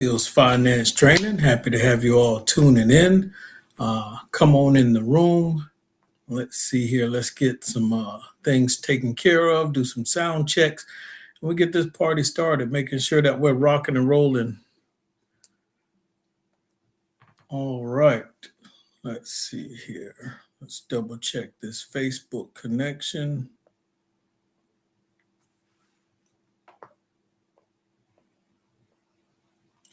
Deals Finance Training. Happy to have you all tuning in. Come on in the room. Let's see here. Let's get some things taken care of, do some sound checks. And we get this party started, making sure that we're rocking and rolling. All right. Let's see here. Let's double check this Facebook connection.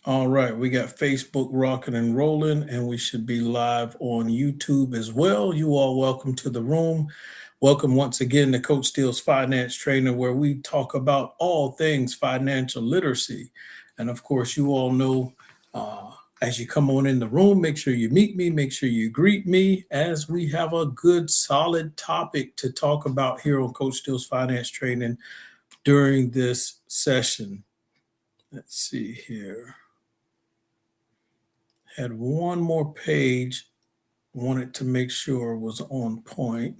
All right, we got Facebook rocking and rolling, and we should be live on YouTube as well. You all welcome to the room. Welcome once again to Coach Steele's Finance Trainer, where we talk about all things financial literacy. And of course, you all know as you come on in the room, make sure you meet me, make sure you greet me, as we have a good, solid topic to talk about here on Coach Steele's Finance Training during this session. Let's see here. Had one more page, wanted to make sure was on point.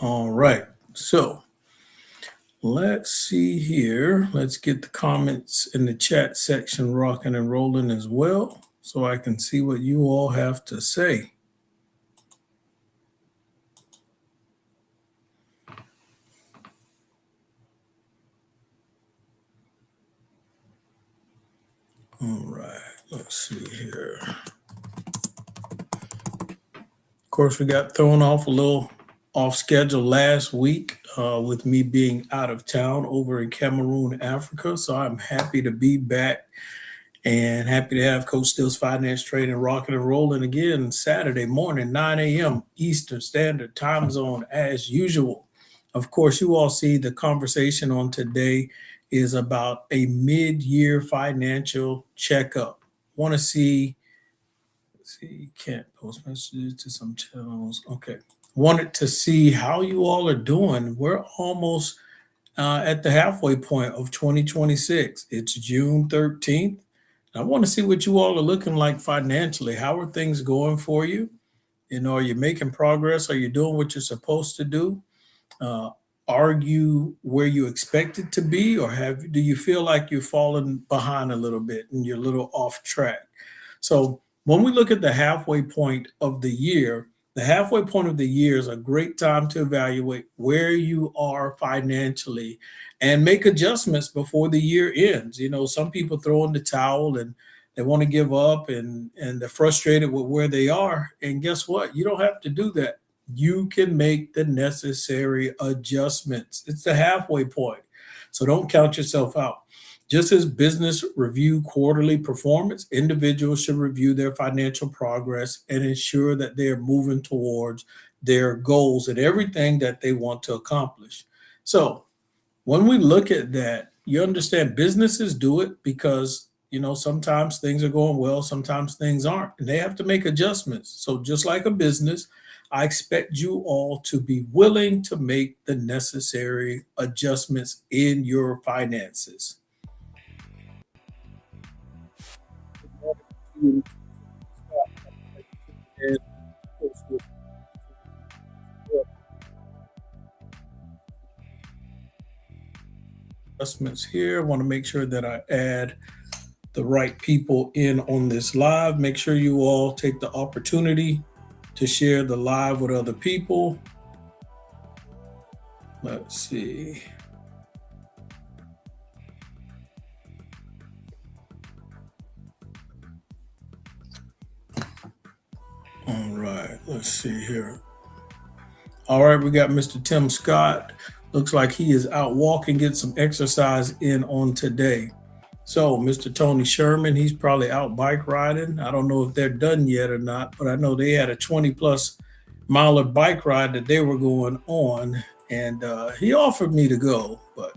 All right, so let's see here. Let's get the comments in the chat section rocking and rolling as well, so I can see what you all have to say. All right, let's see here. Of course, we got thrown off a little off schedule last week with me being out of town over in Cameroon, Africa. So I'm happy to be back and happy to have Coach Steele's Finance Training rocking and rolling again Saturday morning, 9 a.m. Eastern Standard Time Zone as usual. Of course, you all see the conversation on today is about a mid-year financial checkup. Want to see, can't post messages to some channels. Okay. Wanted to see how you all are doing. We're almost at the halfway point of 2026. It's June 13th. I want to see what you all are looking like financially. How are things going for you? You know, are you making progress? Are you doing what you're supposed to do? Are you where you expected to be, or do you feel like you're falling behind a little bit and you're a little off track? So when we look at the halfway point of the year, the halfway point of the year is a great time to evaluate where you are financially and make adjustments before the year ends. You know, some people throw in the towel and they want to give up and they're frustrated with where they are. And guess what? You don't have to do that. You can make the necessary adjustments. It's the halfway point. So don't count yourself out. Just as business review quarterly performance, individuals should review their financial progress and ensure that they are moving towards their goals and everything that they want to accomplish. So when we look at that, you understand businesses do it because, you know, sometimes things are going well, sometimes things aren't, and they have to make adjustments. So just like a business, I expect you all to be willing to make the necessary adjustments in your finances. Adjustments here. I want to make sure that I add the right people in on this live. Make sure you all take the opportunity to share the live with other people. Let's see. All right, let's see here. All right, we got Mr. Tim Scott. Looks like he is out walking, get some exercise in on today. So Mr. Tony Sherman, he's probably out bike riding. I don't know if they're done yet or not, but I know they had a 20 plus miler bike ride that they were going on, and he offered me to go, but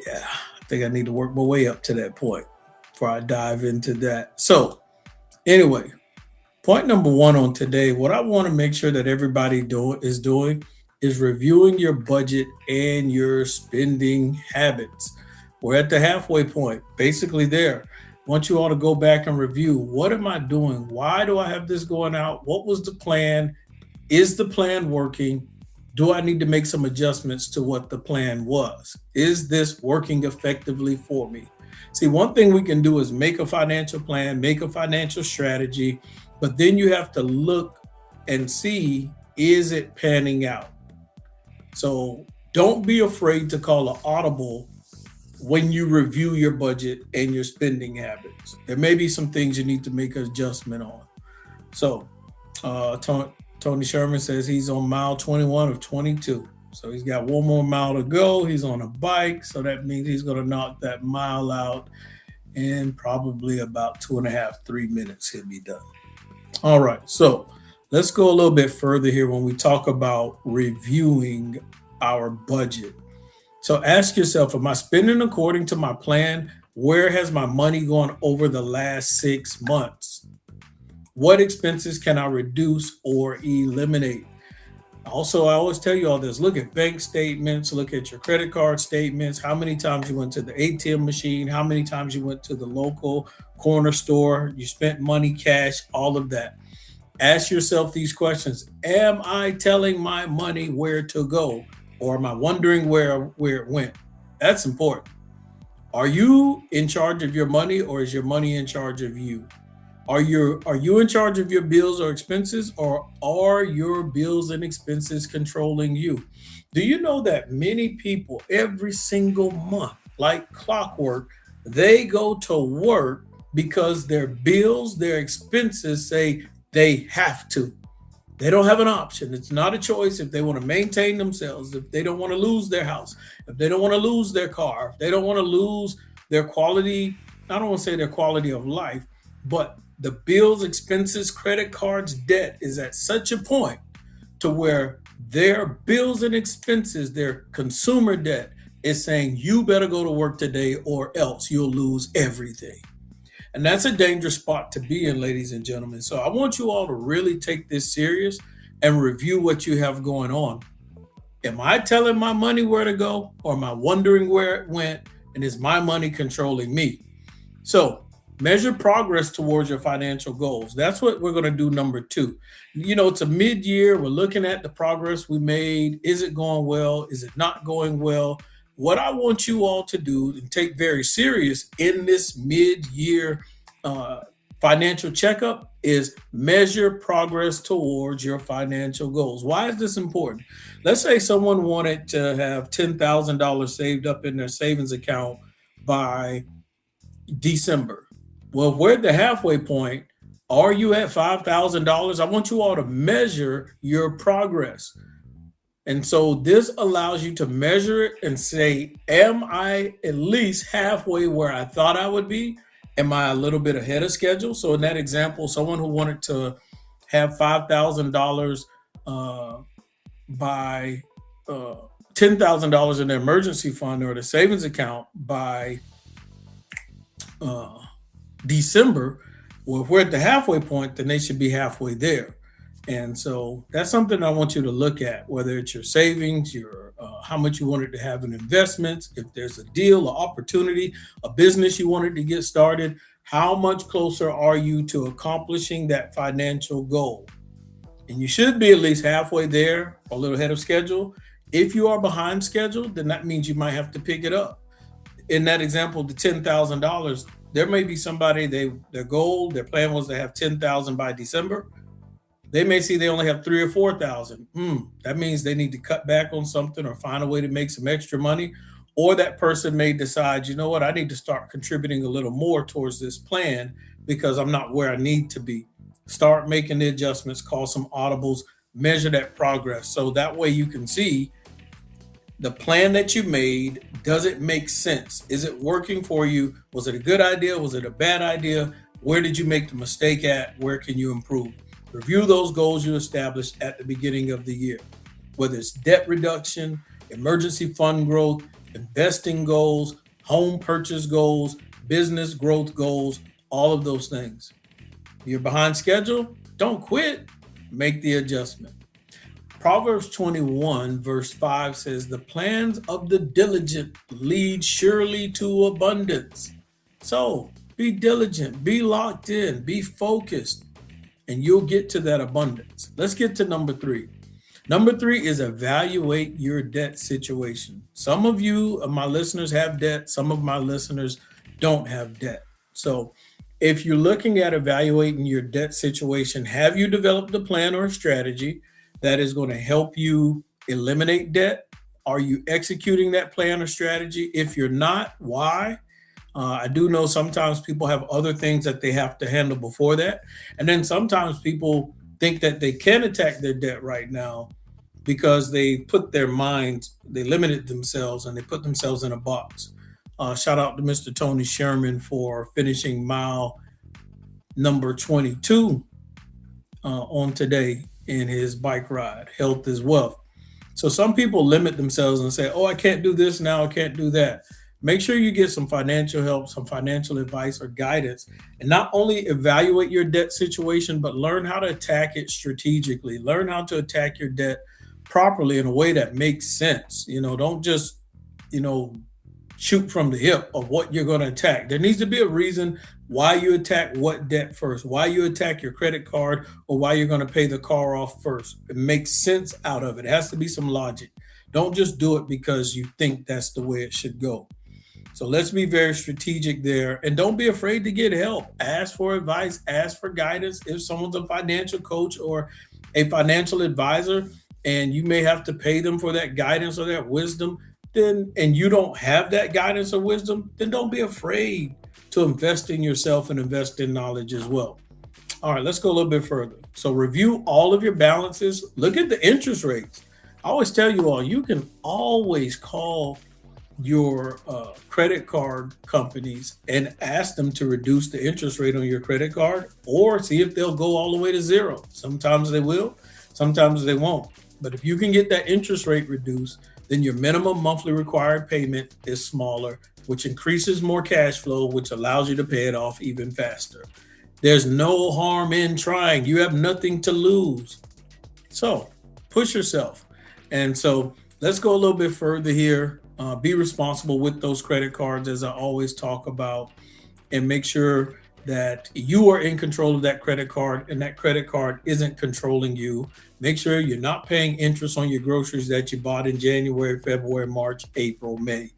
yeah, I think I need to work my way up to that point before I dive into that. So anyway, point number one on today, what I want to make sure that everybody is doing is reviewing your budget and your spending habits. We're at the halfway point, basically there. I want you all to go back and review, what am I doing? Why do I have this going out? What was the plan? Is the plan working? Do I need to make some adjustments to what the plan was? Is this working effectively for me? See, one thing we can do is make a financial plan, make a financial strategy, but then you have to look and see, is it panning out? So don't be afraid to call an audible when you review your budget and your spending habits. There may be some things you need to make an adjustment on. So, Tony Sherman says he's on mile 21 of 22. So he's got one more mile to go. He's on a bike. So that means he's going to knock that mile out in probably about 2.5, 3 minutes. He'll be done. All right. So let's go a little bit further here when we talk about reviewing our budget. So ask yourself, am I spending according to my plan? Where has my money gone over the last 6 months? What expenses can I reduce or eliminate? Also, I always tell you all this, look at bank statements, look at your credit card statements, how many times you went to the ATM machine, how many times you went to the local corner store, you spent money, cash, all of that. Ask yourself these questions. Am I telling my money where to go? Or am I wondering where it went? That's important. Are you in charge of your money, or is your money in charge of you? Are you in charge of your bills or expenses, or are your bills and expenses controlling you? Do you know that many people every single month, like clockwork, they go to work because their bills, their expenses say they have to. They don't have an option. It's not a choice if they want to maintain themselves, if they don't want to lose their house, if they don't want to lose their car, if they don't want to lose their quality, I don't want to say their quality of life, but the bills, expenses, credit cards, debt is at such a point to where their bills and expenses, their consumer debt is saying, you better go to work today or else you'll lose everything. And that's a dangerous spot to be in, ladies and gentlemen. So I want you all to really take this serious and review what you have going on. Am I telling my money where to go, or am I wondering where it went? And is my money controlling me? So measure progress towards your financial goals. That's what we're going to do. Number 2. It's a mid-year. We're looking at the progress we made. Is it going well? Is it not going well? What I want you all to do and take very serious in this mid-year financial checkup is measure progress towards your financial goals. Why is this important? Let's say someone wanted to have $10,000 saved up in their savings account by December. Well, if we're at the halfway point, are you at $5,000? I want you all to measure your progress. And so this allows you to measure it and say, am I at least halfway where I thought I would be? Am I a little bit ahead of schedule? So in that example, someone who wanted to have $5,000 by $10,000 in their emergency fund or the savings account by December, well, if we're at the halfway point, then they should be halfway there. And so that's something I want you to look at, whether it's your savings, your how much you wanted to have in investments, if there's a deal, an opportunity, a business you wanted to get started, how much closer are you to accomplishing that financial goal? And you should be at least halfway there, a little ahead of schedule. If you are behind schedule, then that means you might have to pick it up. In that example, the $10,000, there may be somebody, their goal, their plan was to have 10,000 by December. They may see they only have 3 or 4,000. That means they need to cut back on something or find a way to make some extra money. Or that person may decide, you know what, I need to start contributing a little more towards this plan because I'm not where I need to be. Start making the adjustments, call some audibles, measure that progress. So that way you can see the plan that you made, does it make sense? Is it working for you? Was it a good idea? Was it a bad idea? Where did you make the mistake at? Where can you improve? Review those goals you established at the beginning of the year, whether it's debt reduction, emergency fund growth, investing goals, home purchase goals, business growth goals, all of those things. You're behind schedule? Don't quit. Make the adjustment. Proverbs 21 verse 5 says, the plans of the diligent lead surely to abundance. So be diligent, be locked in, be focused. and you'll get to that abundance. Let's get to number three. Number three is evaluate your debt situation. Some of you, my listeners, have debt. Some of my listeners don't have debt. So, if you're looking at evaluating your debt situation, have you developed a plan or a strategy that is going to help you eliminate debt? Are you executing that plan or strategy? If you're not, why? I do know sometimes people have other things that they have to handle before that. And then sometimes people think that they can attack their debt right now because they limited themselves and they put themselves in a box. Shout out to Mr. Tony Sherman for finishing mile number 22 on today in his bike ride. Health is wealth. So some people limit themselves and say, oh, I can't do this now, I can't do that. Make sure you get some financial help, some financial advice or guidance, and not only evaluate your debt situation, but learn how to attack it strategically. Learn how to attack your debt properly in a way that makes sense. Don't just, you know, shoot from the hip of what you're going to attack. There needs to be a reason why you attack what debt first, why you attack your credit card, or why you're going to pay the car off first. It makes sense out of it. It has to be some logic. Don't just do it because you think that's the way it should go. So let's be very strategic there, and don't be afraid to get help. Ask for advice, ask for guidance. If someone's a financial coach or a financial advisor, and you may have to pay them for that guidance or that wisdom, then and you don't have that guidance or wisdom, then don't be afraid to invest in yourself and invest in knowledge as well. All right, let's go a little bit further. So review all of your balances. Look at the interest rates. I always tell you all, you can always call your credit card companies and ask them to reduce the interest rate on your credit card, or see if they'll go all the way to zero. Sometimes they will, sometimes they won't. But if you can get that interest rate reduced, then your minimum monthly required payment is smaller, which increases more cash flow, which allows you to pay it off even faster. There's no harm in trying. You have nothing to lose. So push yourself. And so let's go a little bit further here. Be responsible with those credit cards, as I always talk about, and make sure that you are in control of that credit card and that credit card isn't controlling you. Make sure you're not paying interest on your groceries that you bought in January, February, March, April, May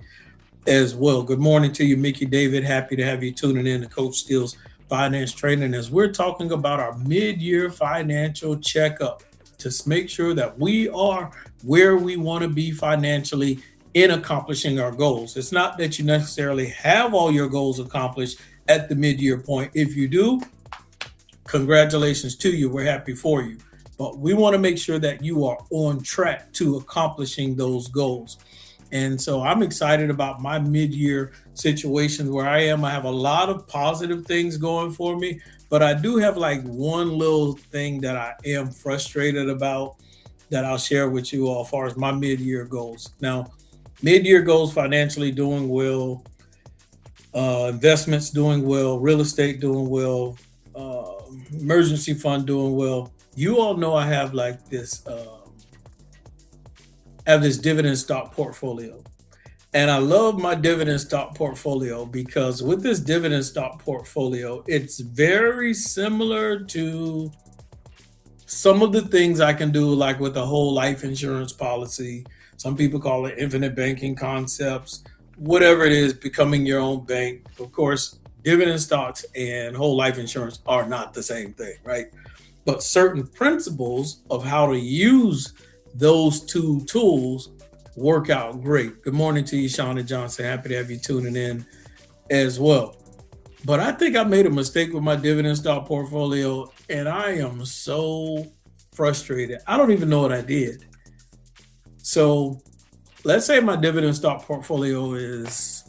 as well. Good morning to you, Mickey David. Happy to have you tuning in to Coach Steele's Finance Training as we're talking about our mid-year financial checkup to make sure that we are where we want to be financially in accomplishing our goals. It's not that you necessarily have all your goals accomplished at the mid-year point. If you do, congratulations to you. We're happy for you. But we want to make sure that you are on track to accomplishing those goals. And so I'm excited about my mid-year situation where I am. I have a lot of positive things going for me, but I do have like one little thing that I am frustrated about that I'll share with you all as far as my mid-year goals. Now, mid-year goals, financially doing well, investments doing well, real estate doing well, emergency fund doing well. You all know I have like this dividend stock portfolio. And I love my dividend stock portfolio because with this dividend stock portfolio, it's very similar to some of the things I can do, like with a whole life insurance policy. Some people call it infinite banking concepts, whatever it is, becoming your own bank. Of course, dividend stocks and whole life insurance are not the same thing, right? But certain principles of how to use those two tools work out great. Good morning to you, Shauna Johnson. Happy to have you tuning in as well. But I think I made a mistake with my dividend stock portfolio, and I am so frustrated. I don't even know what I did. So let's say my dividend stock portfolio is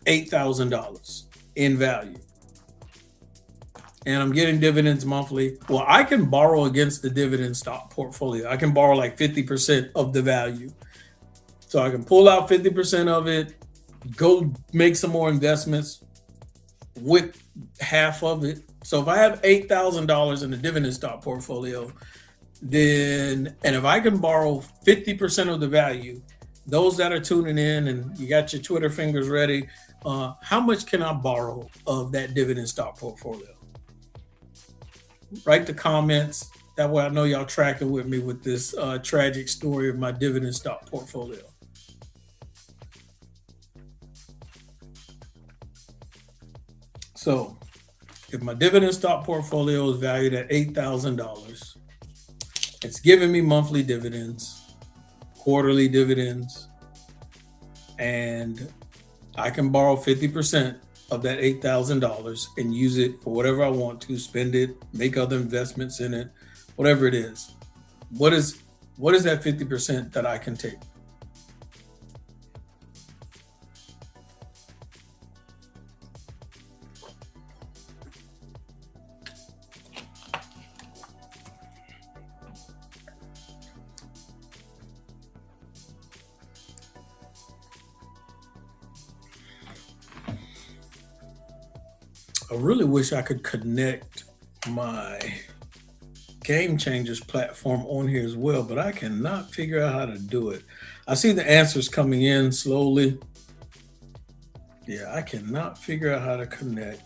$8,000 in value, and I'm getting dividends monthly. Well, I can borrow against the dividend stock portfolio. I can borrow like 50% of the value. So I can pull out 50% of it, go make some more investments with half of it. So if I have $8,000 in the dividend stock portfolio, and if I can borrow 50% of the value, those that are tuning in and you got your Twitter fingers ready, how much can I borrow of that dividend stock portfolio? Write the comments. That way I know y'all tracking with me with this tragic story of my dividend stock portfolio. So if my dividend stock portfolio is valued at $8,000, it's giving me monthly dividends, quarterly dividends, and I can borrow 50% of that $8,000 and use it for whatever I want to, spend it, make other investments in it, whatever it is. What is that 50% that I can take? I really wish I could connect my Game Changers platform on here as well, but I cannot figure out how to do it. I see the answers coming in slowly. Yeah, I cannot figure out how to connect.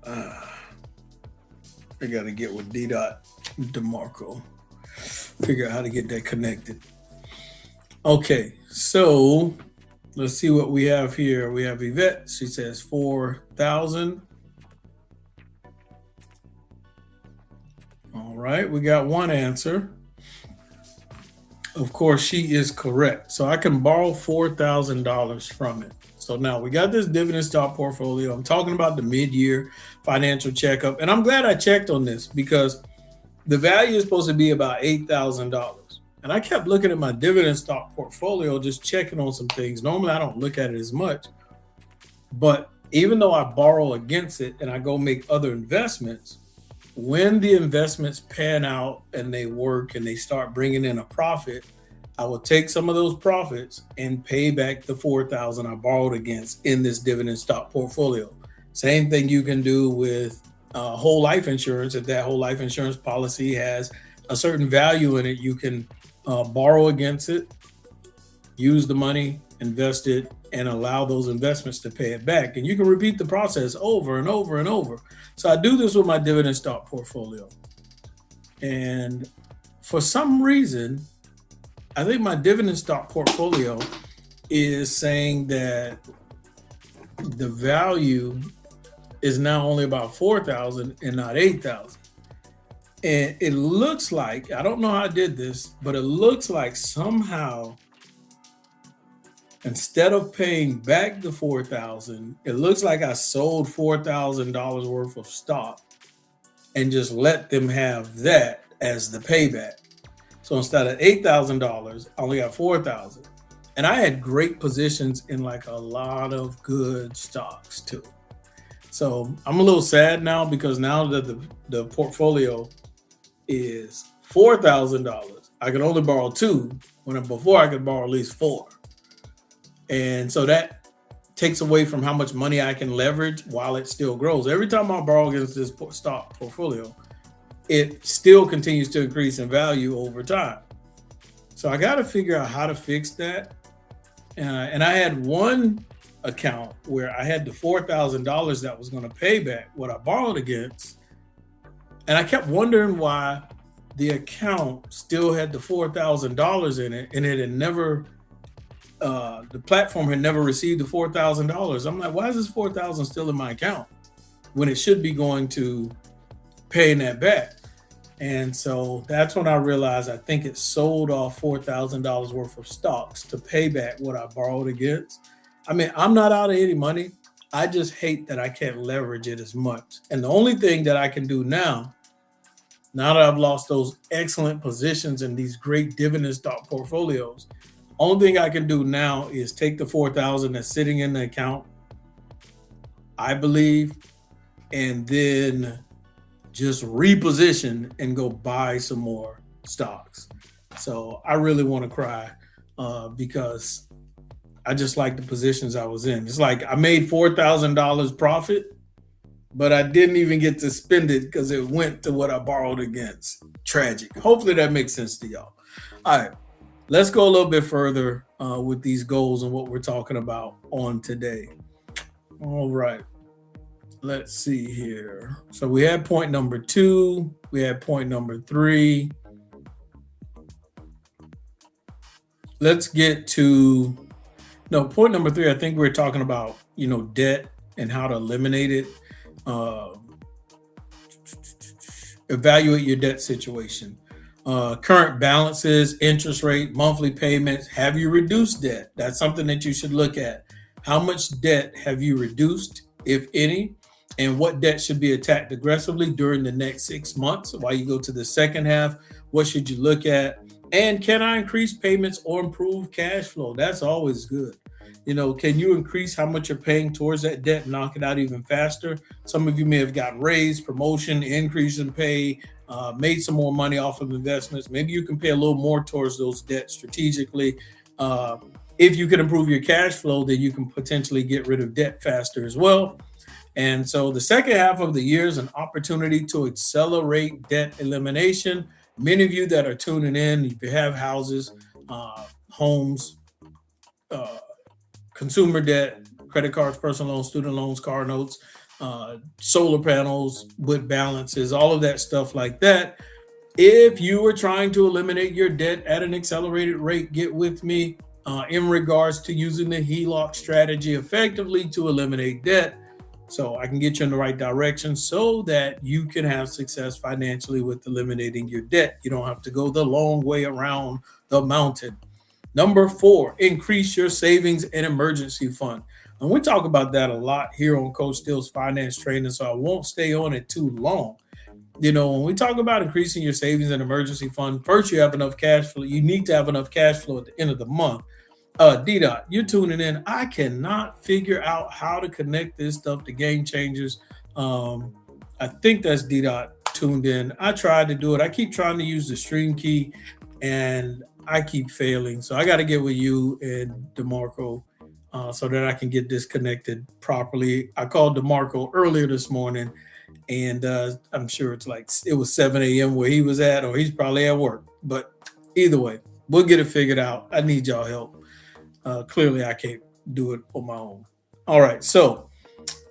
I got to get with D. DeMarco. Figure out how to get that connected. Okay, so let's see what we have here. We have Yvette. She says 4,000. All right, we got one answer. Of course, she is correct. So I can borrow $4,000 from it. So now we got this dividend stock portfolio. I'm talking about the mid-year financial checkup. And I'm glad I checked on this because the value is supposed to be about $8,000. And I kept looking at my dividend stock portfolio, just checking on some things. Normally, I don't look at it as much. But even though I borrow against it and I go make other investments, when the investments pan out and they work and they start bringing in a profit, I will take some of those profits and pay back the 4,000 I borrowed against in this dividend stock portfolio. Same thing you can do with whole life insurance. If that whole life insurance policy has a certain value in it, you can borrow against it, use the money, invest it, and allow those investments to pay it back. And you can repeat the process over and over and over. So I do this with my dividend stock portfolio. And for some reason, I think my dividend stock portfolio is saying that the value is now only about 4,000 and not 8,000. And it looks like, I don't know how I did this, but it looks like somehow instead of paying back the 4,000, it looks like I sold $4,000 worth of stock and just let them have that as the payback. So instead of $8,000, I only got 4,000. And I had great positions in like a lot of good stocks too. So I'm a little sad now because now that the portfolio is $4,000, I can only borrow two when before I could borrow at least four. And so that takes away from how much money I can leverage while it still grows. Every time I borrow against this stock portfolio, it still continues to increase in value over time. So I got to figure out how to fix that. And I had one account where I had the $4,000 that was going to pay back what I borrowed against. And I kept wondering why the account still had the $4,000 in it and it had never the platform had never received the $4,000. I'm like, why is this 4,000 still in my account when it should be going to paying that back? And so that's when I realized I think it sold off $4,000 worth of stocks to pay back what I borrowed against. I mean, I'm not out of any money. I just hate that I can't leverage it as much. And the only thing that I can do now that I've lost those excellent positions in these great dividend stock portfolios, only thing I can do now is take the 4,000 that's sitting in the account, I believe, and then just reposition and go buy some more stocks. So I really want to cry because I just like the positions I was in. It's like I made $4,000 profit, but I didn't even get to spend it because it went to what I borrowed against. Tragic. Hopefully that makes sense to y'all. All right. Let's go a little bit further with these goals and what we're talking about on today. All right. let's see here. So we had point number two, we had point number three. Let's get to no point number three. I think we're talking about debt and how to eliminate it. Uh, Evaluate your debt situation. Current balances, interest rate, monthly payments. Have you reduced debt? That's something that you should look at. How much debt have you reduced, if any? And what debt should be attacked aggressively during the next 6 months? While you go to the second half, what should you look at? And can I increase payments or improve cash flow? That's always good. Can you increase how much you're paying towards that debt and knock it out even faster? Some of you may have gotten raised, promotion, increase in pay, made some more money off of investments. Maybe you can pay a little more towards those debts strategically. Uh, if you can improve your cash flow, then you can potentially get rid of debt faster as well. And so the second half of the year is an opportunity to accelerate debt elimination. Many of you that are tuning in, if you have houses, homes, uh, consumer debt, credit cards, personal loans, student loans, car notes, solar panels with balances, all of that stuff like that. If you are trying to eliminate your debt at an accelerated rate, get with me in regards to using the HELOC strategy effectively to eliminate debt so I can get you in the right direction so that you can have success financially with eliminating your debt. You don't have to go the long way around the mountain. Number four, increase your savings and emergency fund. And we talk about that a lot here on Coach Steele's Finance Training, so I won't stay on it too long. When we talk about increasing your savings and emergency fund, first you have enough cash flow. You need to have enough cash flow at the end of the month. D Dot, you're tuning in. I cannot figure out how to connect this stuff to Game Changers. I think that's D Dot tuned in. I tried to do it. I keep trying to use the stream key and I keep failing. So I got to get with you and DeMarco so that I can get this connected properly. I called DeMarco earlier this morning and I'm sure it was 7 a.m. where he was at, or he's probably at work. But either way, we'll get it figured out. I need y'all help. Clearly, I can't do it on my own. All right. So,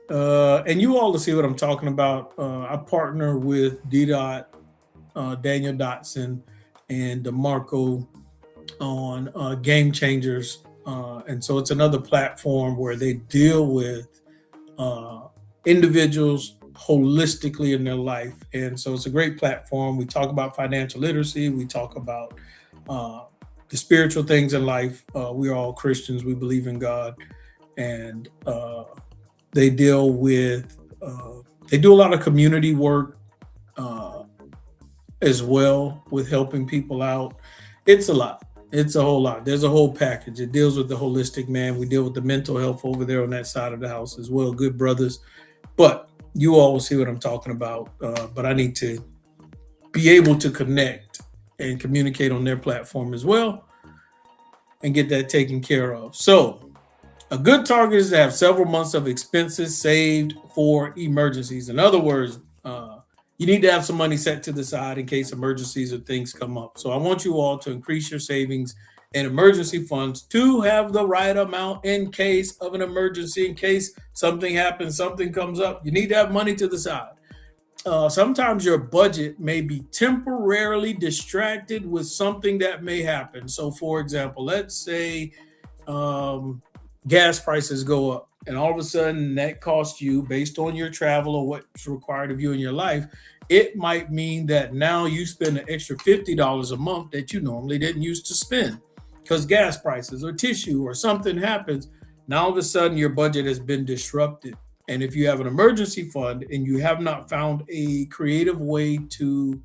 and you all to see what I'm talking about. I partner with D. Daniel Dotson, and DeMarco on Game Changers. And so it's another platform where they deal with individuals holistically in their life. And so it's a great platform. We talk about financial literacy. We talk about the spiritual things in life. We're all Christians. We believe in God. And they deal with, they do a lot of community work as well with helping people out. It's a lot. It's a whole lot. There's a whole package. It deals with the holistic man. We deal with the mental health over there on that side of the house as well. Good brothers. But you all will see what I'm talking about. But I need to be able to connect and communicate on their platform as well and get that taken care of. So a good target is to have several months of expenses saved for emergencies. In other words, you need to have some money set to the side in case emergencies or things come up. So I want you all to increase your savings and emergency funds to have the right amount in case of an emergency, in case something happens, something comes up. You need to have money to the side. Sometimes your budget may be temporarily distracted with something that may happen. So, for example, let's say gas prices go up, and all of a sudden that costs you, based on your travel or what's required of you in your life, it might mean that now you spend an extra $50 a month that you normally didn't used to spend because gas prices or tissue or something happens. Now all of a sudden your budget has been disrupted. And if you have an emergency fund and you have not found a creative way to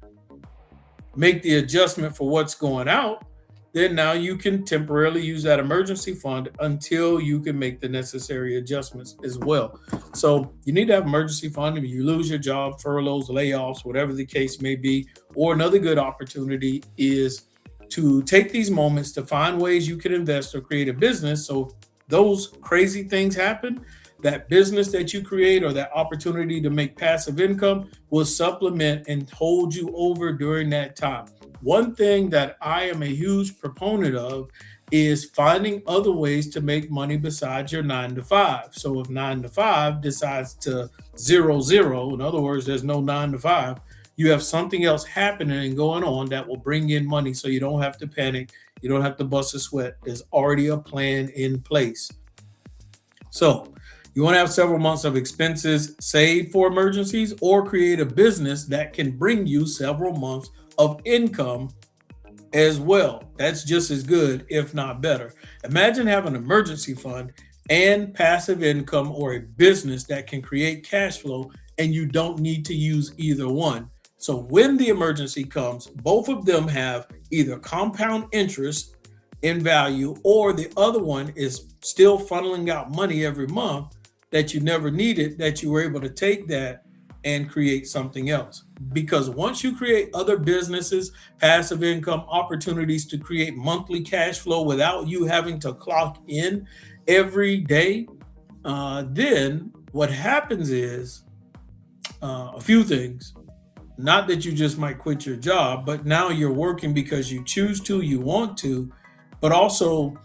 make the adjustment for what's going out, then now you can temporarily use that emergency fund until you can make the necessary adjustments as well. So you need to have emergency fund if you lose your job, furloughs, layoffs, whatever the case may be. Or another good opportunity is to take these moments to find ways you can invest or create a business. So if those crazy things happen, that business that you create or that opportunity to make passive income will supplement and hold you over during that time. One thing that I am a huge proponent of is finding other ways to make money besides your 9 to 5. So if 9 to 5 decides to zero, in other words, there's no 9 to 5, you have something else happening and going on that will bring in money so you don't have to panic. You don't have to bust a sweat. There's already a plan in place. So you want to have several months of expenses saved for emergencies or create a business that can bring you several months of income as well. That's just as good, if not better. Imagine having an emergency fund and passive income or a business that can create cash flow and you don't need to use either one. So when the emergency comes, both of them have either compound interest in value or the other one is still funneling out money every month that you never needed, that you were able to take that and create something else. Because once you create other businesses, passive income opportunities to create monthly cash flow without you having to clock in every day, then what happens is a few things. Not that you just might quit your job, but now you're working because you choose to, you want to, but also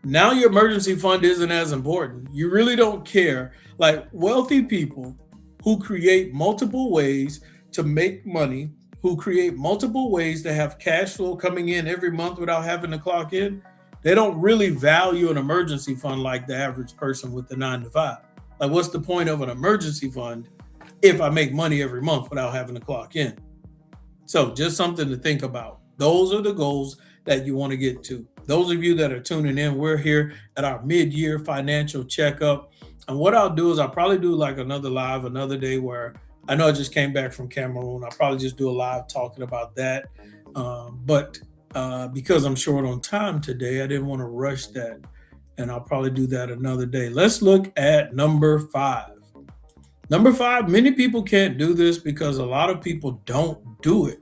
now your emergency fund isn't as important. You really don't care. Like wealthy people who create multiple ways to make money, who create multiple ways to have cash flow coming in every month without having to clock in, they don't really value an emergency fund like the average person with the 9 to 5. Like, what's the point of an emergency fund if I make money every month without having to clock in? So, just something to think about. Those are the goals that you want to get to. Those of you that are tuning in, we're here at our mid-year financial checkup. And what I'll do is I'll probably do like another live another day where I know I just came back from Cameroon. I'll probably just do a live talking about that. But because I'm short on time today, I didn't want to rush that. And I'll probably do that another day. Let's look at number 5. Number 5, many people can't do this because a lot of people don't do it.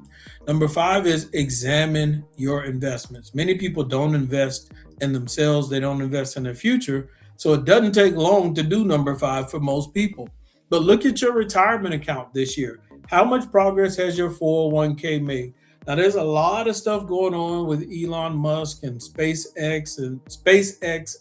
Number 5 is examine your investments. Many people don't invest in themselves. They don't invest in their future. So it doesn't take long to do number 5 for most people. But look at your retirement account this year. How much progress has your 401k made? Now, there's a lot of stuff going on with Elon Musk and SpaceX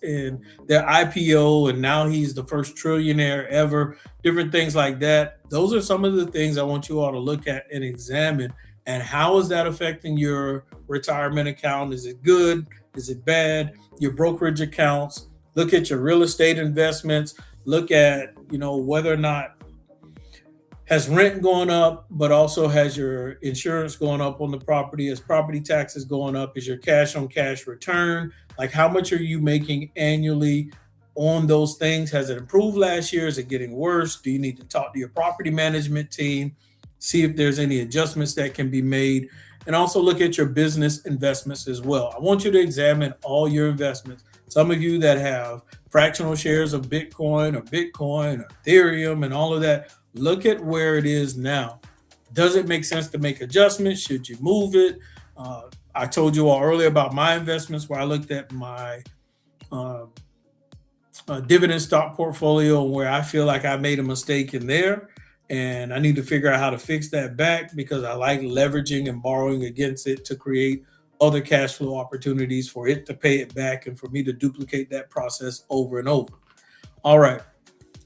and their IPO, and now he's the first trillionaire ever, different things like that. Those are some of the things I want you all to look at and examine. And how is that affecting your retirement account? Is it good? Is it bad? Your brokerage accounts, look at your real estate investments, look at, whether or not has rent gone up, but also has your insurance going up on the property? Is property taxes going up? Is your cash on cash return? Like, how much are you making annually on those things? Has it improved last year? Is it getting worse? Do you need to talk to your property management team? See if there's any adjustments that can be made. And also look at your business investments as well. I want you to examine all your investments. Some of you that have fractional shares of Bitcoin or Ethereum and all of that, look at where it is now. Does it make sense to make adjustments? Should you move it? I told you all earlier about my investments where I looked at my dividend stock portfolio where I feel like I made a mistake in there. And I need to figure out how to fix that back because I like leveraging and borrowing against it to create other cash flow opportunities for it to pay it back and for me to duplicate that process over and over. All right.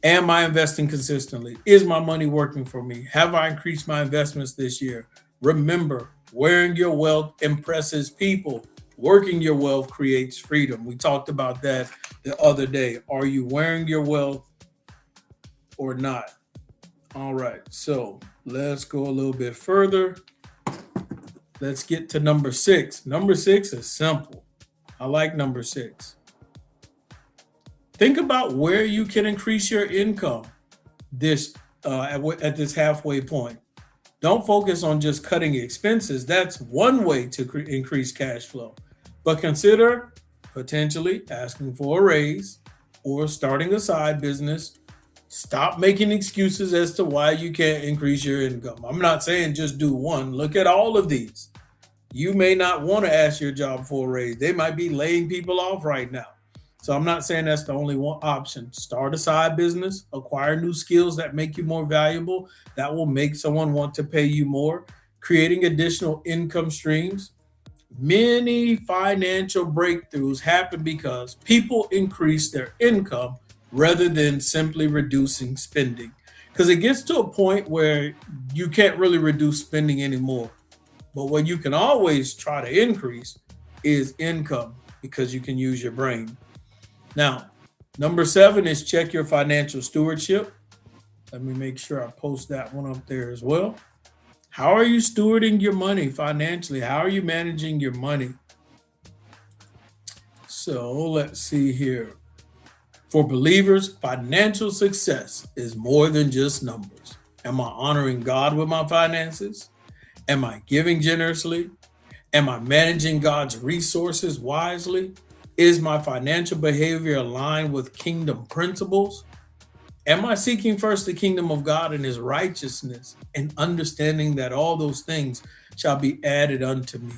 Am I investing consistently? Is my money working for me? Have I increased my investments this year? Remember, wearing your wealth impresses people. Working your wealth creates freedom. We talked about that the other day. Are you wearing your wealth or not? All right, so let's go a little bit further. Let's get to number 6. Number 6 is simple. I like number 6. Think about where you can increase your income at this halfway point. Don't focus on just cutting expenses. That's one way to increase cash flow. But consider potentially asking for a raise or starting a side business. Stop making excuses as to why you can't increase your income. I'm not saying just do one. Look at all of these. You may not want to ask your job for a raise. They might be laying people off right now. So I'm not saying that's the only one option. Start a side business, acquire new skills that make you more valuable, that will make someone want to pay you more, creating additional income streams. Many financial breakthroughs happen because people increase their income rather than simply reducing spending. Because it gets to a point where you can't really reduce spending anymore. But what you can always try to increase is income because you can use your brain. Now, number seven is check your financial stewardship. Let me make sure I post that one up there as well. How are you stewarding your money financially? How are you managing your money? So let's see here. For believers, financial success is more than just numbers. Am I honoring God with my finances? Am I giving generously? Am I managing God's resources wisely? Is my financial behavior aligned with kingdom principles? Am I seeking first the kingdom of God and his righteousness and understanding that all those things shall be added unto me?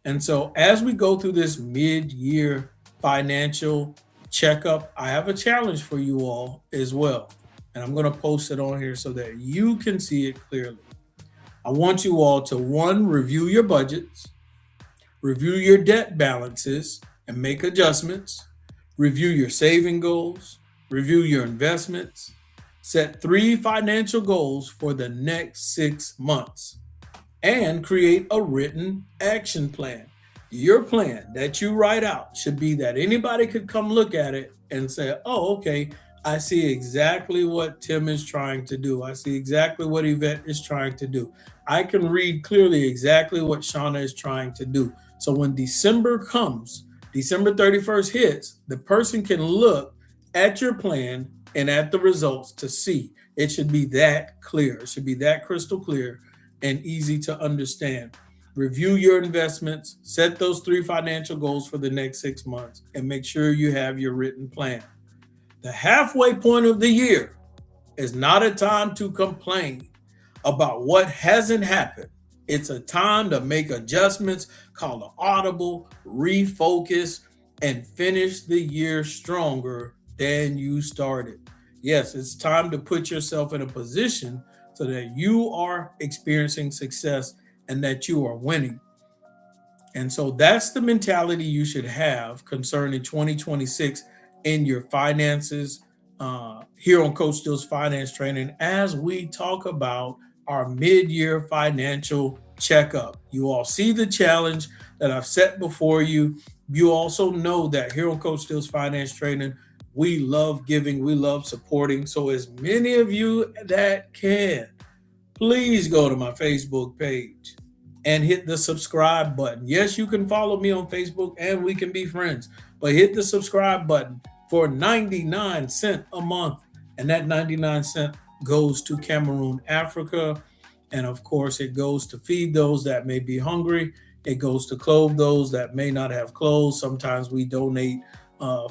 And so, as we go through this mid year financial checkup, I have a challenge for you all as well. And I'm going to post it on here so that you can see it clearly. I want you all to one, review your budgets, review your debt balances and make adjustments, review your saving goals, review your investments, set 3 financial goals for the next 6 months, and create a written action plan. Your plan that you write out should be that anybody could come look at it and say, oh, okay, I see exactly what Tim is trying to do. I see exactly what Yvette is trying to do. I can read clearly exactly what Shauna is trying to do. So when December comes, December 31st hits, the person can look at your plan and at the results to see. It should be that clear. It should be that crystal clear and easy to understand. Review your investments, set those 3 financial goals for the next 6 months, and make sure you have your written plan. The halfway point of the year is not a time to complain about what hasn't happened. It's a time to make adjustments, call an audible, refocus, and finish the year stronger than you started. Yes, it's time to put yourself in a position so that you are experiencing success and that you are winning. And so that's the mentality you should have concerning 2026 in your finances here on Coach Steele's Finance Training as we talk about our mid-year financial checkup. You all see the challenge that I've set before you. You also know that here on Coach Steele's Finance Training, we love giving, we love supporting. So as many of you that can, please go to my Facebook page and hit the subscribe button. Yes, you can follow me on Facebook and we can be friends, but hit the subscribe button for 99 cents a month. And that 99 cents goes to Cameroon, Africa. And of course, it goes to feed those that may be hungry. It goes to clothe those that may not have clothes. Sometimes we donate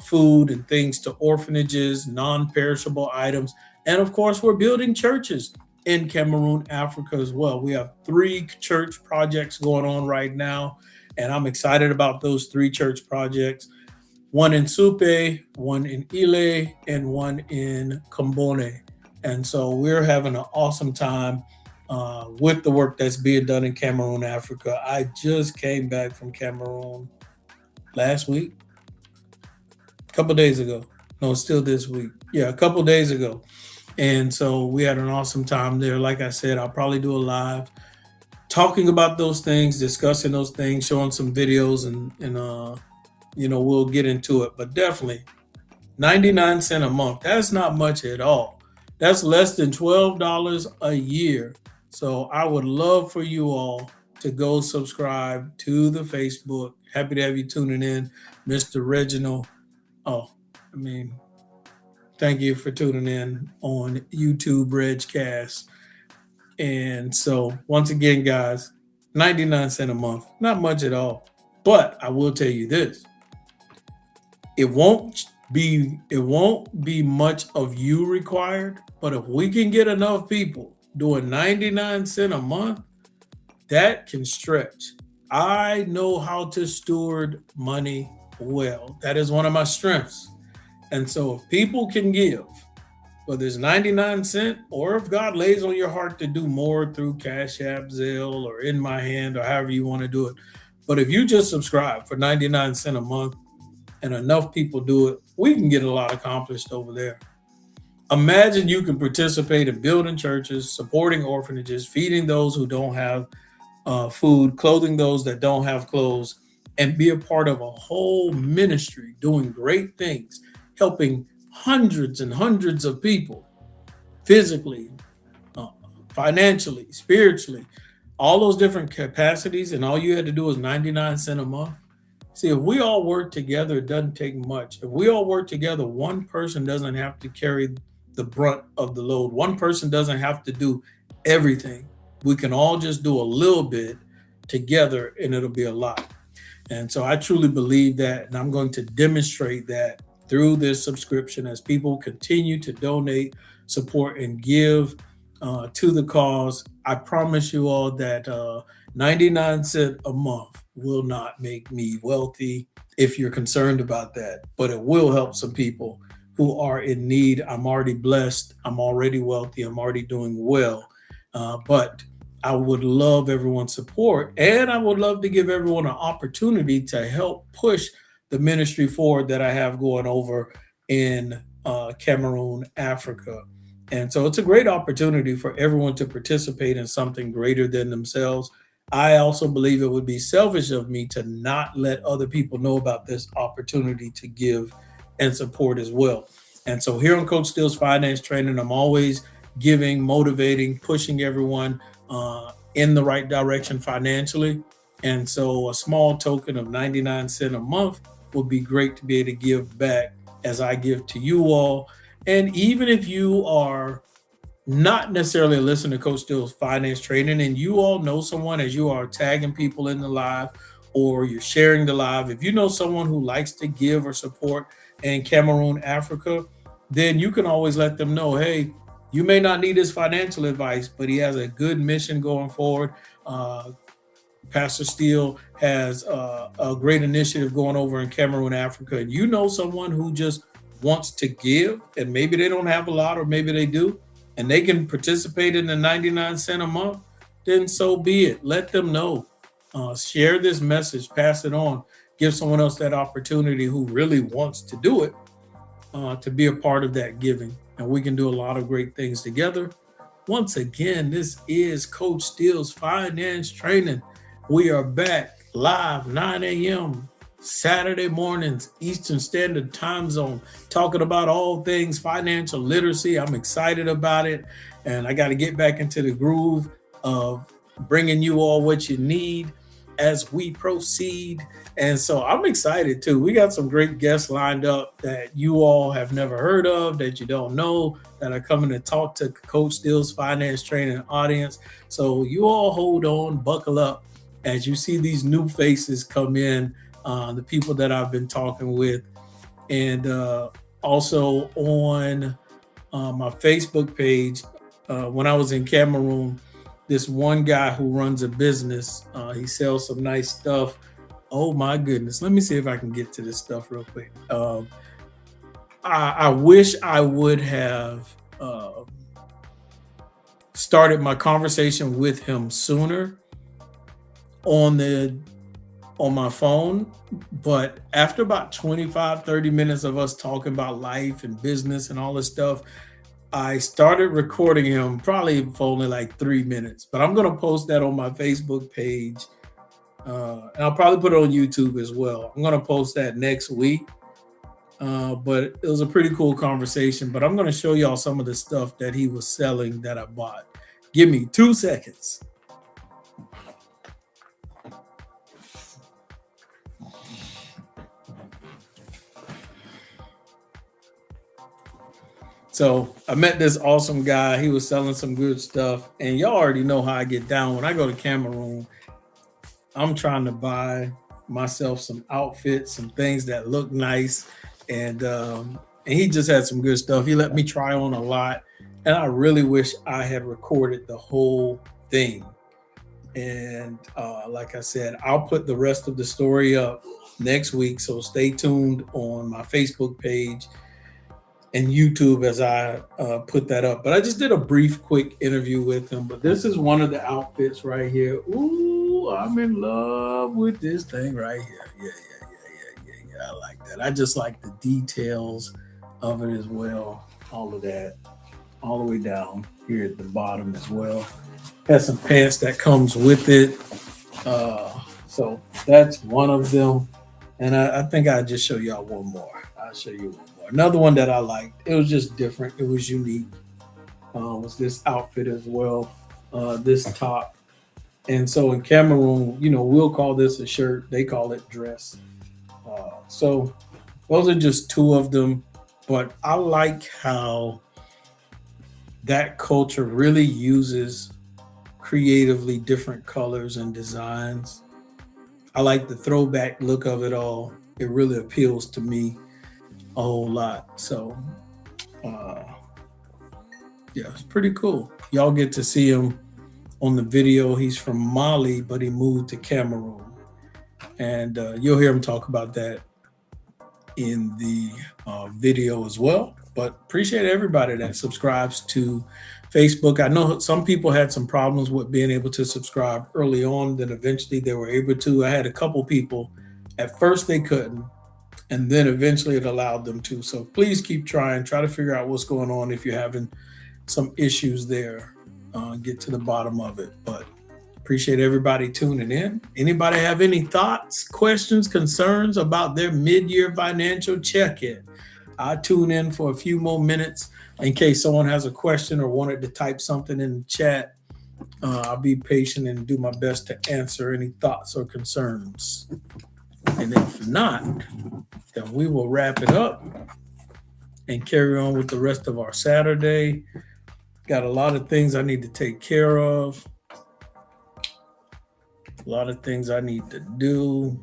food and things to orphanages, non-perishable items. And of course, we're building churches in Cameroon, Africa as well. We have 3 church projects going on right now, and I'm excited about those 3 church projects. One in Supe, one in Ile, and one in Combone. And so we're having an awesome time with the work that's being done in Cameroon, Africa. I just came back from Cameroon last week, a couple days ago. No, still this week. Yeah, a couple days ago. And so we had an awesome time there. Like I said, I'll probably do a live talking about those things, discussing those things, showing some videos, and we'll get into it. But definitely 99 cents a month. That's not much at all. That's less than $12 a year. So I would love for you all to go subscribe to the Facebook. Happy to have you tuning in, Mr. Reginald. Thank you for tuning in on YouTube Regcast. And so once again, guys, 99 cents a month, not much at all. But I will tell you this. It won't be much of you required, but if we can get enough people doing 99 cents a month, that can stretch. I know how to steward money well. That is one of my strengths. And so if people can give, whether it's 99 cents or if God lays on your heart to do more through Cash App, Zelle, or In My Hand, or however you want to do it, But if you just subscribe for 99 cents a month and enough people do it, we can get a lot accomplished over there. Imagine you can participate in building churches, supporting orphanages, feeding those who don't have food, clothing those that don't have clothes, and be a part of a whole ministry doing great things, helping hundreds and hundreds of people physically, uh, financially, spiritually, all those different capacities. And all you had to do was 99 cents a month. See, if we all work together, it doesn't take much. If we all work together, one person doesn't have to carry the brunt of the load. One person doesn't have to do everything. We can all just do a little bit together and it'll be a lot. And so I truly believe that, and I'm going to demonstrate that through this subscription as people continue to donate, support, and give to the cause. I promise you all that 99 cents a month will not make me wealthy if you're concerned about that, but it will help some people who are in need. I'm already blessed. I'm already wealthy. I'm already doing well. But I would love everyone's support, and I would love to give everyone an opportunity to help push the ministry forward that I have going over in Cameroon, Africa. And so it's a great opportunity for everyone to participate in something greater than themselves. I also believe it would be selfish of me to not let other people know about this opportunity to give and support as well. And so here on Coach Steele's Finance Training, I'm always giving, motivating, pushing everyone in the right direction financially. And so a small token of 99 cents a month would be great to be able to give back as I give to you all. And even if you are not necessarily listen to Coach Steele's Finance Training and you all know someone, as you are tagging people in the live or you're sharing the live, if you know someone who likes to give or support in Cameroon, Africa, then you can always let them know, hey, you may not need his financial advice, but he has a good mission going forward. Pastor Steele has a great initiative going over in Cameroon, Africa, and you know someone who just wants to give, and maybe they don't have a lot, or maybe they do, and they can participate in the 99 cents a month, then so be it. Let them know. Share this message, pass it on, give someone else that opportunity who really wants to do it, to be a part of that giving. And we can do a lot of great things together. Once again, this is Coach Steele's Finance Training. We are back live 9 a.m. Saturday mornings, Eastern Standard Time Zone, talking about all things financial literacy. I'm excited about it, and I got to get back into the groove of bringing you all what you need as we proceed. And so I'm excited too. We got some great guests lined up that you all have never heard of, that you don't know, that are coming to talk to Coach Steele's Finance Training audience. So you all hold on, buckle up as you see these new faces come in, the people that I've been talking with. And also on my Facebook page, when I was in Cameroon, this one guy who runs a business, he sells some nice stuff. Oh my goodness. Let me see if I can get to this stuff real quick. I wish I would have started my conversation with him sooner on my phone, but after about 25-30 minutes of us talking about life and business and all this stuff, I started recording him probably for only like 3 minutes. But I'm going to post that on my Facebook page, and I'll probably put it on YouTube as well. I'm going to post that next week, but it was a pretty cool conversation. But I'm going to show y'all some of the stuff that he was selling that I bought. Give me 2 seconds. So I met this awesome guy. He was selling some good stuff. And y'all already know how I get down. When I go to Cameroon, I'm trying to buy myself some outfits, some things that look nice. And he just had some good stuff. He let me try on a lot. And I really wish I had recorded the whole thing. And like I said, I'll put the rest of the story up next week. So stay tuned on my Facebook page and YouTube as I put that up. But I just did a brief, quick interview with him. But this is one of the outfits right here. Ooh, I'm in love with this thing right here. Yeah. I like that. I just like the details of it as well. All of that, all the way down here at the bottom as well. Has some pants that comes with it. So that's one of them. And I think I'll just show y'all one more. I'll show you one more. Another one that I liked. It was just different. It was unique. Was this outfit as well? This top. And so in Cameroon, we'll call this a shirt. They call it dress. So those are just two of them. But I like how that culture really uses creatively different colors and designs. I like the throwback look of it all. It really appeals to me a whole lot. So, uh, yeah, it's pretty cool. Y'all get to see him on the video. He's from Mali, but he moved to Cameroon. And you'll hear him talk about that in the video as well. But appreciate everybody that subscribes to Facebook. I know some people had some problems with being able to subscribe early on, then eventually they were able to. I had a couple people, at first they couldn't, and then eventually it allowed them to. So please keep trying, try to figure out what's going on if you're having some issues there. Get to the bottom of it. But appreciate everybody tuning in. Anybody have any thoughts, questions, concerns about their mid-year financial check-in? I'll tune in for a few more minutes in case someone has a question or wanted to type something in the chat. I'll be patient and do my best to answer any thoughts or concerns. And if not, then we will wrap it up and carry on with the rest of our Saturday. Got a lot of things I need to take care of. A lot of things I need to do.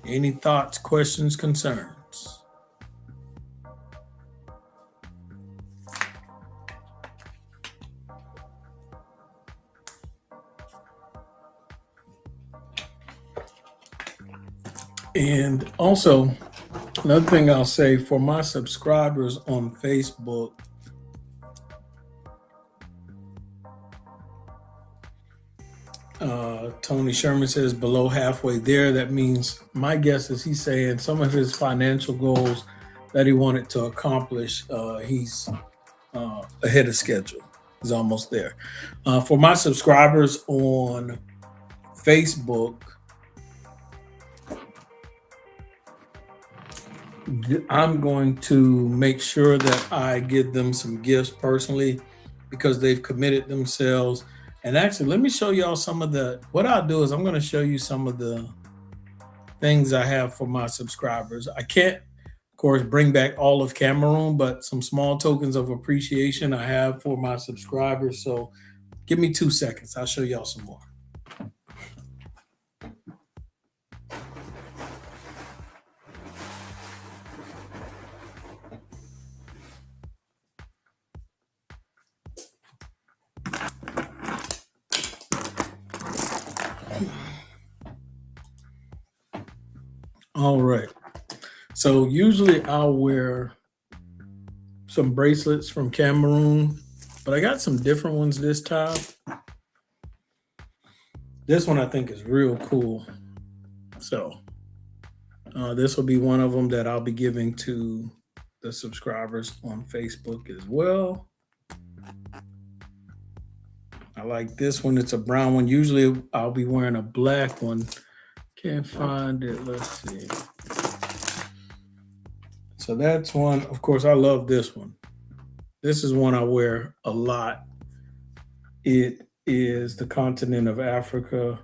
Any thoughts, questions, concerns? And also, another thing I'll say for my subscribers on Facebook, Tony Sherman says below halfway there. That means, my guess is he's saying some of his financial goals that he wanted to accomplish, he's ahead of schedule. He's almost there. For my subscribers on Facebook, I'm going to make sure that I give them some gifts personally because they've committed themselves. And actually, let me show y'all what I'll do is I'm going to show you some of the things I have for my subscribers. I can't, of course, bring back all of Cameroon, but some small tokens of appreciation I have for my subscribers. So give me 2 seconds. I'll show y'all some more. All right. So usually I'll wear some bracelets from Cameroon, but I got some different ones this time. This one I think is real cool. So this will be one of them that I'll be giving to the subscribers on Facebook as well. I like this one. It's a brown one. Usually I'll be wearing a black one. Can't find it. Let's see. So that's one. Of course, I love this one. This is one I wear a lot. It is the continent of Africa.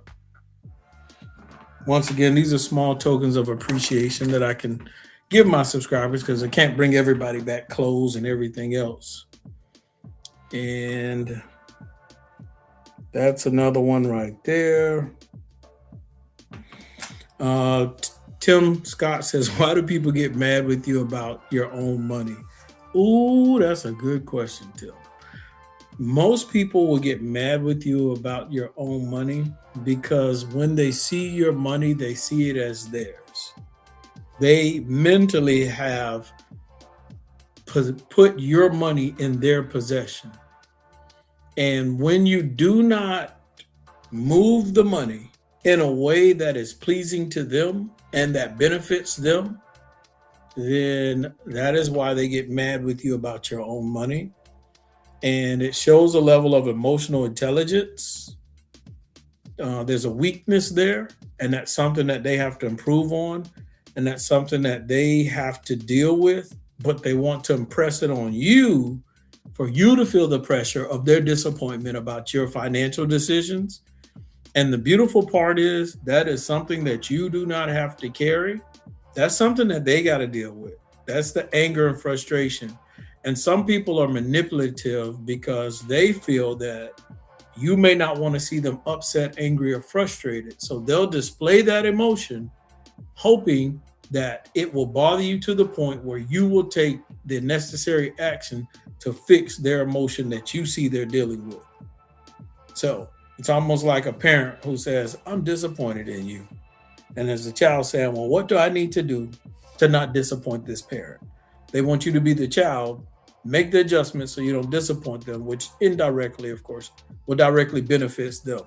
Once again, these are small tokens of appreciation that I can give my subscribers because I can't bring everybody back clothes and everything else. And that's another one right there. Tim Scott says, why do people get mad with you about your own money? Ooh, that's a good question, Tim. Most people will get mad with you about your own money because when they see your money, they see it as theirs. They mentally have put your money in their possession. And when you do not move the money in a way that is pleasing to them and that benefits them, then that is why they get mad with you about your own money. And it shows a level of emotional intelligence. There's a weakness there, and that's something that they have to improve on, and that's something that they have to deal with. But they want to impress it on you for you to feel the pressure of their disappointment about your financial decisions. And the beautiful part is that is something that you do not have to carry. That's something that they got to deal with. That's the anger and frustration. And some people are manipulative because they feel that you may not want to see them upset, angry, or frustrated. So they'll display that emotion, hoping that it will bother you to the point where you will take the necessary action to fix their emotion that you see they're dealing with. So it's almost like a parent who says, I'm disappointed in you. And as a child saying, well, what do I need to do to not disappoint this parent? They want you to be the child, make the adjustments so you don't disappoint them, which indirectly, of course, will directly benefits them.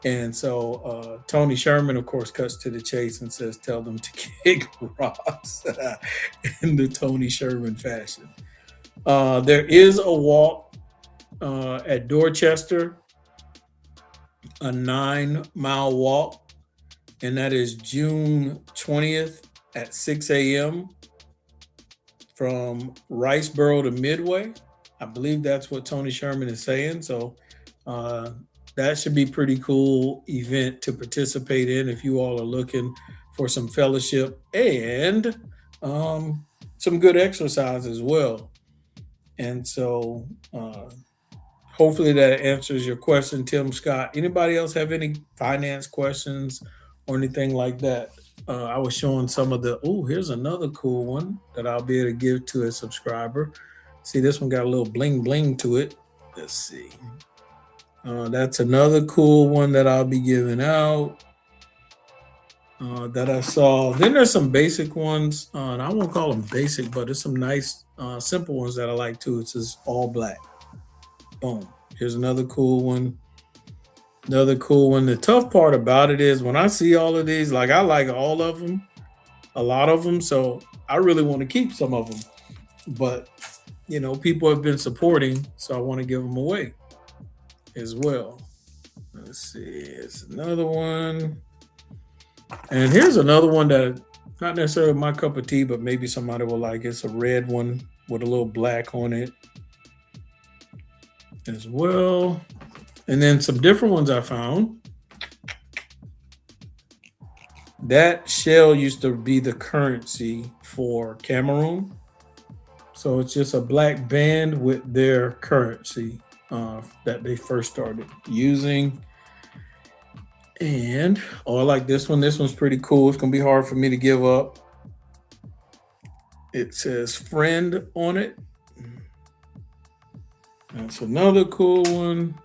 And so Tony Sherman, of course, cuts to the chase and says, tell them to kick rocks in the Tony Sherman fashion. There is a walk at Dorchester, a 9-mile walk, and that is June 20th at 6 a.m. from Riceboro to Midway. I believe that's what Tony Sherman is saying. So that should be pretty cool event to participate in if you all are looking for some fellowship and some good exercise as well. And so hopefully that answers your question, Tim Scott. Anybody else have any finance questions or anything like that? I was showing some of the, here's another cool one that I'll be able to give to a subscriber. See, this one got a little bling bling to it. Let's see. That's another cool one that I'll be giving out that I saw. Then there's some basic ones, and I won't call them basic, but there's some nice, simple ones that I like too. It's just all black. Boom. Here's another cool one. Another cool one. The tough part about it is when I see all of these, like I like all of them, a lot of them. So I really want to keep some of them. But, people have been supporting, so I want to give them away as well. Let's see. It's another one. And here's another one that not necessarily my cup of tea, but maybe somebody will like. It's a red one with a little black on it as well. And then some different ones I found. That shell used to be the currency for Cameroon. So it's just a black band with their currency that they first started using. And I like this one. This one's pretty cool. It's going to be hard for me to give up. It says friend on it. That's another cool one.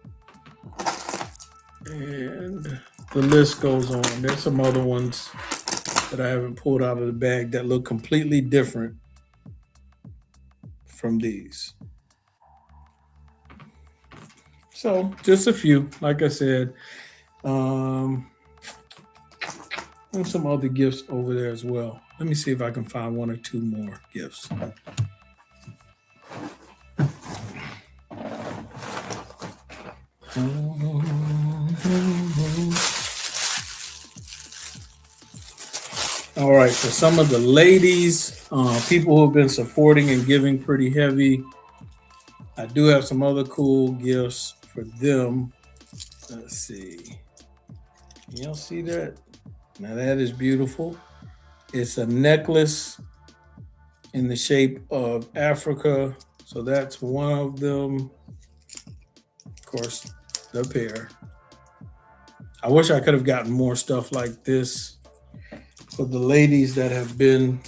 And the list goes on. There's some other ones that I haven't pulled out of the bag that look completely different from these. So just a few, like I said. And some other gifts over there as well. Let me see if I can find one or two more gifts. All right, for some of the ladies, people who have been supporting and giving pretty heavy, I do have some other cool gifts for them. Let's see. Y'all see that? Now that is beautiful. It's a necklace in the shape of Africa. So that's one of them. Of course, the pair. I wish I could have gotten more stuff like this for the ladies that have been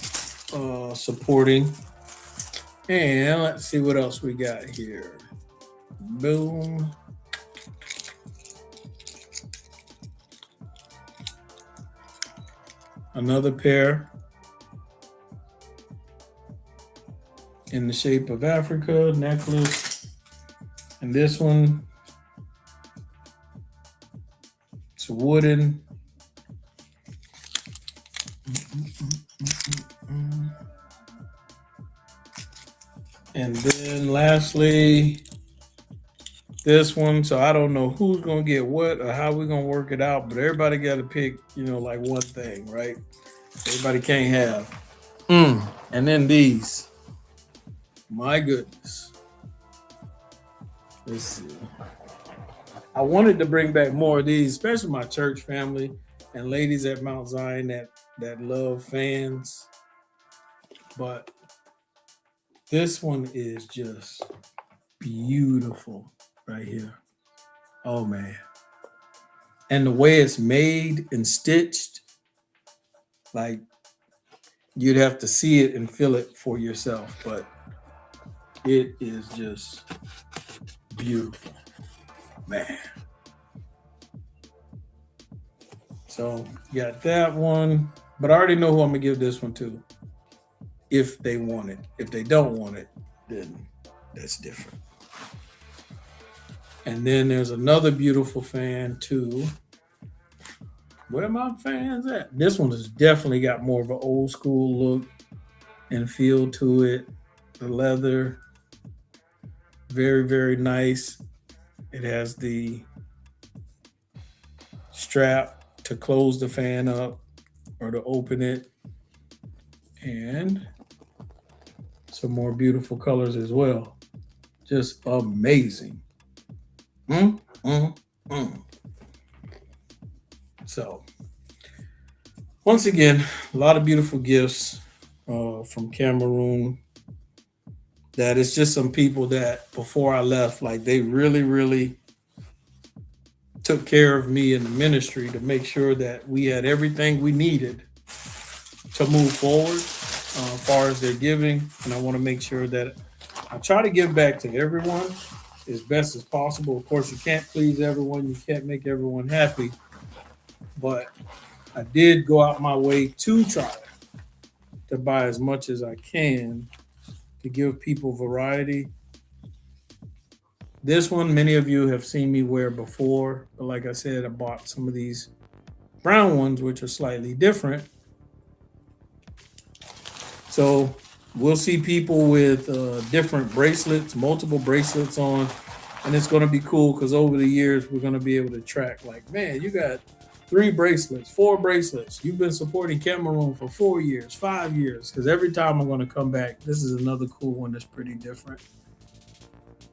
supporting. And let's see what else we got here. Boom. Another pair in the shape of Africa necklace. And this one wooden. And then lastly, this one. So I don't know who's gonna get what or how we're gonna work it out, but everybody got to pick, like one thing, right? Everybody can't have. And then these. My goodness. Let's see. I wanted to bring back more of these, especially my church family and ladies at Mount Zion that love fans. But this one is just beautiful right here. Oh man. And the way it's made and stitched, like you'd have to see it and feel it for yourself, but it is just beautiful, man. So got that one, but I already know who I'm gonna give this one to if they want it. If they don't want it, then that's different. And then there's another beautiful fan too. Where are my fans at? This one has definitely got more of an old school look and feel to it. The leather, very, very nice. It has the strap to close the fan up or to open it. And some more beautiful colors as well. Just amazing. So, once again, a lot of beautiful gifts from Cameroon. That it's just some people that before I left, like they really, really took care of me in the ministry to make sure that we had everything we needed to move forward as far as their giving. And I want to make sure that I try to give back to everyone as best as possible. Of course, you can't please everyone. You can't make everyone happy. But I did go out my way to try to buy as much as I can to give people variety. This one, many of you have seen me wear before, but like I said, I bought some of these brown ones, which are slightly different. So we'll see people with different bracelets, multiple bracelets on, and it's going to be cool because over the years, we're going to be able to track like, man, you got 3 bracelets, 4 bracelets. You've been supporting Cameroon for 4 years, 5 years. Because every time I'm going to come back, this is another cool one that's pretty different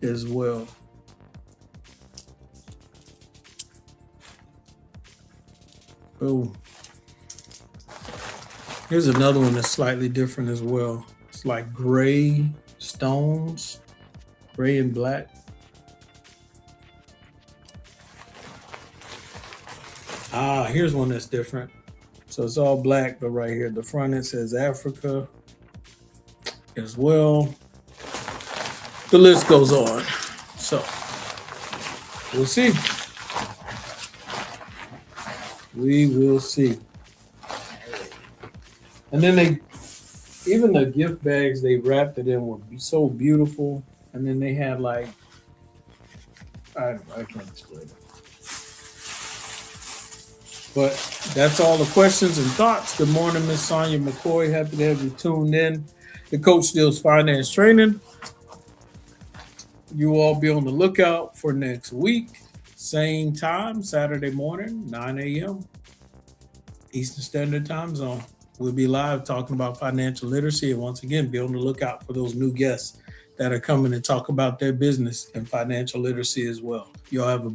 as well. Oh, here's another one that's slightly different as well. It's like gray stones, gray and black. Here's one that's different. So it's all black, but right here at the front it says Africa as well. The list goes on. So we'll see. We will see. And then even the gift bags they wrapped it in were so beautiful. And then they had like, I can't explain it. But that's all the questions and thoughts. Good morning, Miss Sonia McCoy. Happy to have you tuned in to Coach Steele's Finance Training. You all be on the lookout for next week. Same time, Saturday morning, 9 a.m. Eastern Standard Time Zone. We'll be live talking about financial literacy. And once again, be on the lookout for those new guests that are coming to talk about their business and financial literacy as well. You all have a